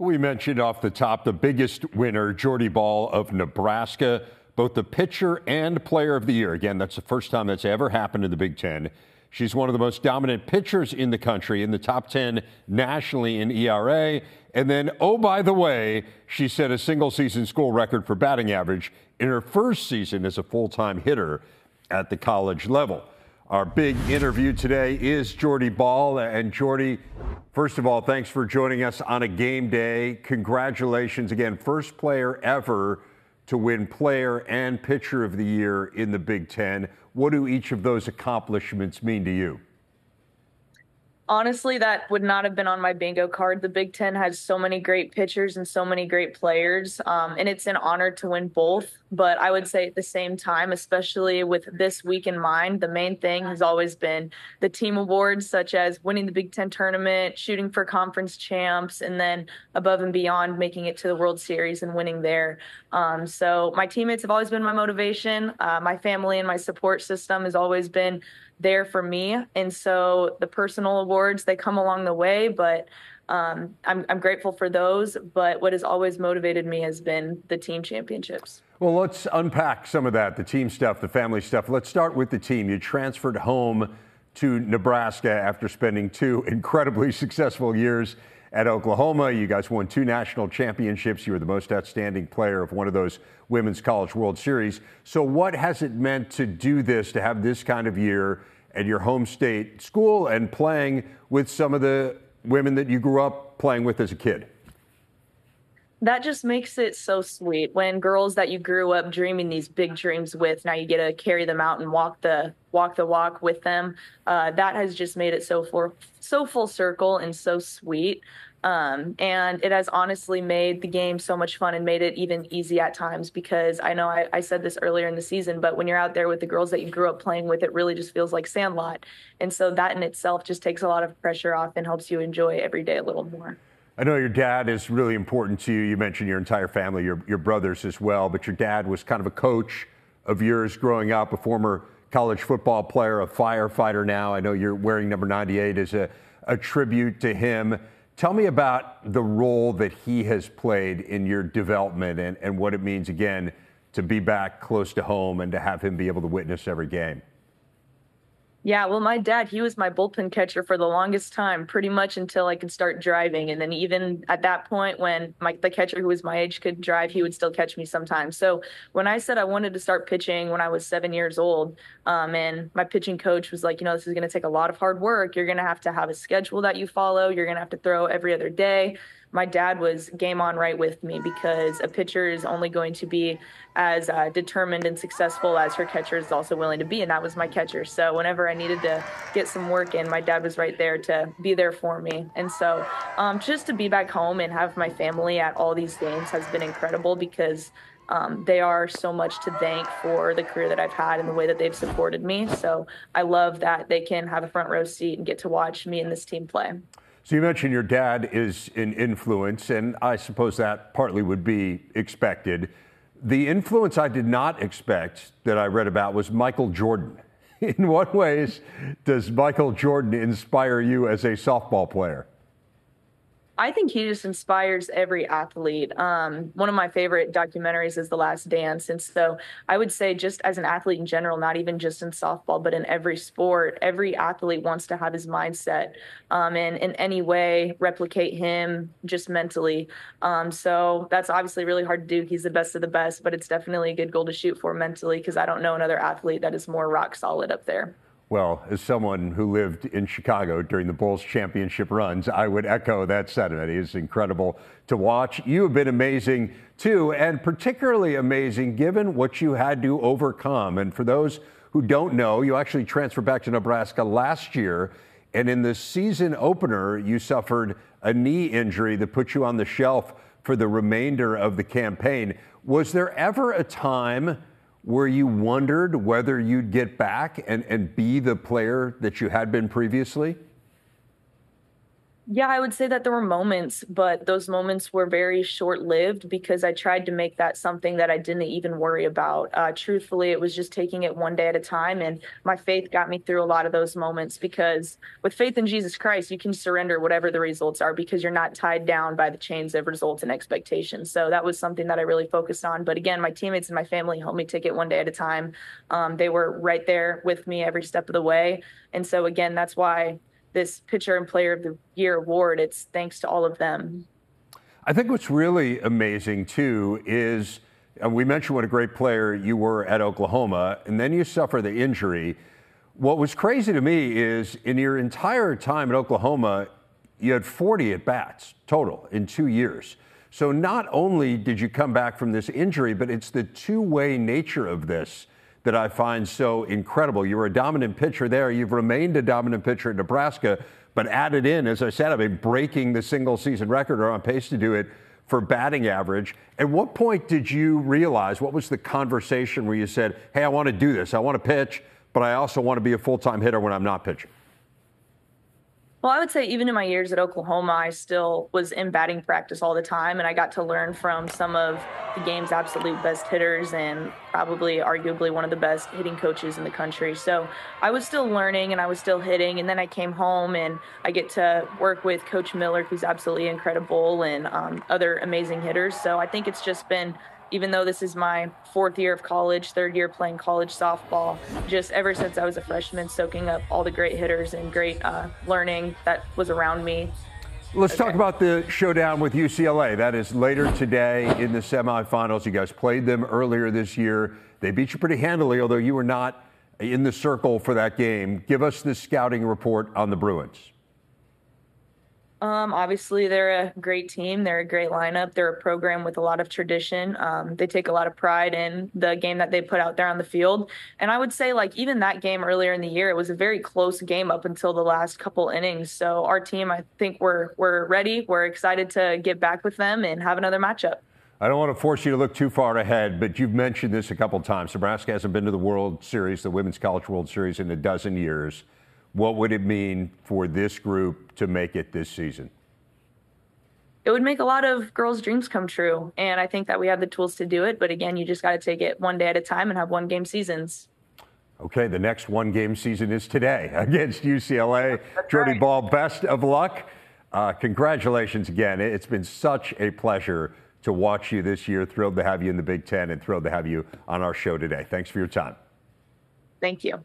We mentioned off the top the biggest winner, Jordy Bahl of Nebraska, both the pitcher and player of the year. Again, that's the first time that's ever happened in the Big Ten. She's one of the most dominant pitchers in the country, in the top 10 nationally in ERA. And then, oh, by the way, she set a single-season school record for batting average in her first season as a full-time hitter at the college level. Our big interview today is Jordy Bahl. And Jordy, first of all, thanks for joining us on a game day. Congratulations again, first player ever to win player and pitcher of the year in the Big Ten. What do each of those accomplishments mean to you? Honestly, that would not have been on my bingo card. The Big Ten has so many great pitchers and so many great players, and it's an honor to win both. But I would say at the same time, especially with this week in mind, the main thing has always been the team awards, such as winning the Big Ten tournament, shooting for conference champs, and then above and beyond making it to the World Series and winning there. So my teammates have always been my motivation. My family and my support system has always been there for me. And so the personal awards, they come along the way, but I'm grateful for those. But what has always motivated me has been the team championships. Well, let's unpack some of that, the team stuff, the family stuff. Let's start with the team. You transferred home to Nebraska after spending 2 incredibly successful years at Oklahoma. You guys won 2 national championships. You were the most outstanding player of one of those Women's College World Series. So what has it meant to do this, to have this kind of year at your home state school and playing with some of the women that you grew up playing with as a kid? That just makes it so sweet when girls that you grew up dreaming these big dreams with, now you get to carry them out and walk the walk with them. That has just made it so full circle and so sweet. And it has honestly made the game so much fun and made it even easy at times, because I know I said this earlier in the season, but when you're out there with the girls that you grew up playing with, it really just feels like Sandlot. And so that in itself just takes a lot of pressure off and helps you enjoy every day a little more. I know your dad is really important to you. You mentioned your entire family, your brothers as well, but your dad was kind of a coach of yours growing up, a former college football player, a firefighter now. I know you're wearing number 98 as a tribute to him. Tell me about the role that he has played in your development and what it means, again, to be back close to home and to have him be able to witness every game. Yeah, well, my dad, he was my bullpen catcher for the longest time, pretty much until I could start driving. And then even at that point, when the catcher who was my age could drive, he would still catch me sometimes. So when I said I wanted to start pitching when I was 7 years old, and my pitching coach was like, this is going to take a lot of hard work. You're going to have a schedule that you follow. You're going to have to throw every other day. My dad was game on right with me, because a pitcher is only going to be as determined and successful as her catcher is also willing to be, and that was my catcher. So whenever I needed to get some work in, my dad was right there to be there for me. And so just to be back home and have my family at all these games has been incredible, because they are so much to thank for the career that I've had and the way that they've supported me. So I love that they can have a front row seat and get to watch me and this team play. So you mentioned your dad is an influence, and I suppose that partly would be expected. The influence I did not expect that I read about was Michael Jordan. In what ways does Michael Jordan inspire you as a softball player? I think he just inspires every athlete. One of my favorite documentaries is The Last Dance. And so I would say, just as an athlete in general, not even just in softball, but in every sport, every athlete wants to have his mindset and in any way replicate him just mentally. So that's obviously really hard to do. He's the best of the best, but it's definitely a good goal to shoot for mentally, because I don't know another athlete that is more rock solid up there. Well, as someone who lived in Chicago during the Bulls championship runs, I would echo that sentiment. He is incredible to watch. You have been amazing, too, and particularly amazing given what you had to overcome. And for those who don't know, you actually transferred back to Nebraska last year, and in the season opener, you suffered a knee injury that put you on the shelf for the remainder of the campaign. Was there ever a time where you wondered whether you'd get back and be the player that you had been previously? Yeah, I would say that there were moments, but those moments were very short-lived because I tried to make that something that I didn't even worry about. Truthfully, it was just taking it one day at a time, and my faith got me through a lot of those moments because with faith in Jesus Christ, you can surrender whatever the results are because you're not tied down by the chains of results and expectations. So that was something that I really focused on. But again, my teammates and my family helped me take it one day at a time. They were right there with me every step of the way. And so again, that's why this pitcher and player of the year award, it's thanks to all of them. I think what's really amazing, too, is we mentioned what a great player you were at Oklahoma, and then you suffer the injury. What was crazy to me is in your entire time at Oklahoma, you had 40 at-bats total in 2 years. So not only did you come back from this injury, but it's the two-way nature of this that I find so incredible. You were a dominant pitcher there. You've remained a dominant pitcher at Nebraska, but added in, as I said, I mean, breaking the single-season record or on pace to do it for batting average. At what point did you realize, what was the conversation where you said, hey, I want to do this. I want to pitch, but I also want to be a full-time hitter when I'm not pitching? Well, I would say even in my years at Oklahoma, I still was in batting practice all the time, and I got to learn from some of the game's absolute best hitters and probably arguably one of the best hitting coaches in the country. So I was still learning and I was still hitting, and then I came home and I get to work with Coach Miller, who's absolutely incredible, and other amazing hitters. So I think it's just been, even though this is my fourth year of college, third year playing college softball, just ever since I was a freshman, soaking up all the great hitters and great learning that was around me. Let's talk about the showdown with UCLA. That is later today in the semifinals. You guys played them earlier this year. They beat you pretty handily, although you were not in the circle for that game. Give us the scouting report on the Bruins. Obviously, they're a great team. They're a great lineup. They're a program with a lot of tradition. They take a lot of pride in the game that they put out there on the field. And I would say, like, even that game earlier in the year, it was a very close game up until the last couple innings. So our team, I think we're ready. We're excited to get back with them and have another matchup. I don't want to force you to look too far ahead, but you've mentioned this a couple times. Nebraska hasn't been to the World Series, the Women's College World Series, in a dozen years. What would it mean for this group to make it this season? It would make a lot of girls' dreams come true. And I think that we have the tools to do it. But again, you just got to take it one day at a time and have one-game seasons. Okay, the next one-game season is today against UCLA. Jordy Bahl, best of luck. Congratulations again. It's been such a pleasure to watch you this year. Thrilled to have you in the Big Ten and thrilled to have you on our show today. Thanks for your time. Thank you.